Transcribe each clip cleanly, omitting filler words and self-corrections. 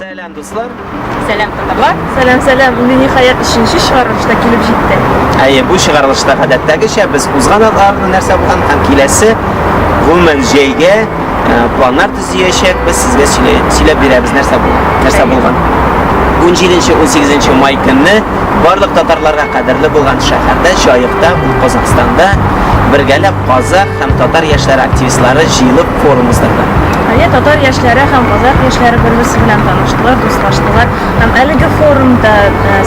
Selam dostlar. Selam tatarlar. Selam. Uni nihayat 3-chi chiqarilishda kelib jetdi. Ayy, bu chiqarilishda odatdagicha biz uzgan narsa bo'lgan ham kelasi umuman joyga planlar tuzishak biz sizga silab beramiz narsa bo'lgan. 17-18 may kuni barliq tatarlarga qadrli bo'lgan shaharda Shoyiqda, Qozog'istonda birgalab qozoq ham tatar yoshlari aktivistlari jiyilib forum o'tkazdi. Tatar yoshlari ham qozoq yoshlari bir-birisi bilan tanishdilar, do'stlashdilar. Ham aligi forumda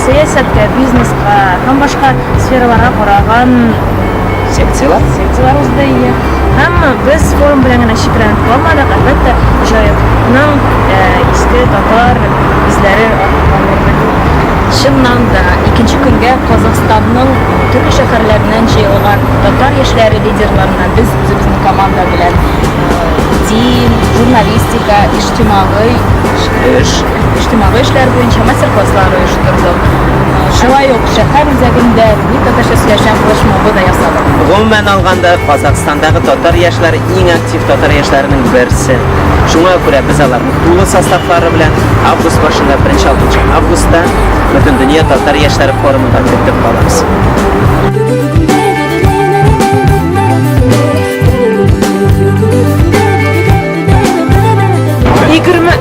siyosatga, biznesga, ham boshqa sferalarga qaragan Seksiyalar o'zida ega. Hamma biz forum bilan cheklanib qolmadik, albatta Shoyiqning eski tatar izlari Shundan da ikinci kunga Qozog'istonning turli shaharlaridan jiyilgan tatar yoshlari liderlaridan biz o'zimizning komanda bilan din, jurnalistika, ijtimoiy ishlar bo'yicha master-klasslar uyushtirdik. Shoyiq shahar o'zagida tatar so'zlashgan flashmobda yasadik. Umuman olganda Qozog'istondagi tatar yoshlari eng aktiv tatar yoshlarining birisi. Shunga ko'ra biz ularni to'liq sostavlari bilan avgust boshida 1-6 avgustda butun dunyo tatar yoshlari forumida kutib qolamiz.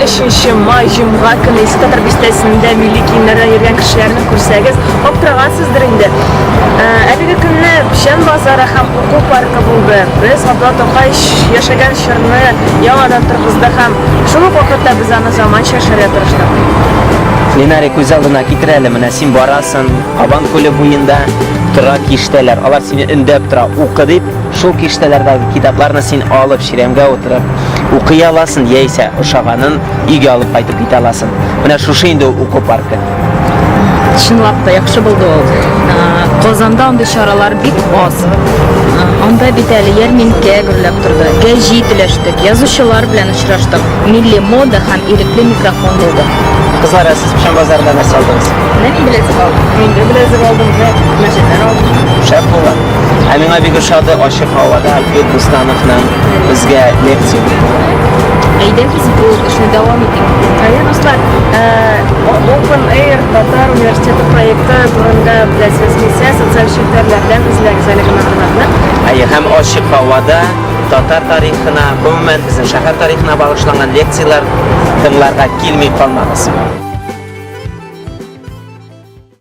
23 may Cuma kuni eski tatar bestasida milliy kiyimlarda yurgan kishilarni ko'rsangiz, o'ptirg'ansizdir endi. Aligi kunni Pishan bozori ham o'quv parki bo'ldi. Biz Abdulla To'qay yashagan shirni yangidan turg'izdi ham. Shu vaqtda biz ana zamoncha shariat turishdi. Linari ko'z oldina keltiraylik, mana sen borasan, Qaban ko'li bo'yinda turar kishtalar, ular seni indab tura, o'qi deb, shu kishtalardagi kitoblarni sen olib shiramga o'tirib o'qiy olasan, yeysa o'shaganin uyga olib qaytib keta olasan. Mana shu endi o'quv parki. Чынлап та яхшы булды ул. Казанда андый чаралар бик аз. Анда бит әле ярминкә гөрләп торды. Гәҗи теләштек, язучылар белән очраштык. Милли мода һәм ирекле микрофон булды. Кызлар, siz Pishan bozorida нәрсә алдыңыз? Нәни беләсез алды? Menga bilezik oldim va mashinani oldim. Шәп булган. Ә миңа бик ошады ачык һавада Альберт Дустановның безгә лекция. Әйдәгез бу эшне дәвам итик. Достlar, Open Air Tatar Universiteti proyekti turida bilasiz, sotsial shelterlardan izlagiz ma'lumotni. Әйе, һәм ачык һавада татар тарихына, гомумән безнең шәһәр тарихына багышланган лекциялар тыңларга килми калмагыз.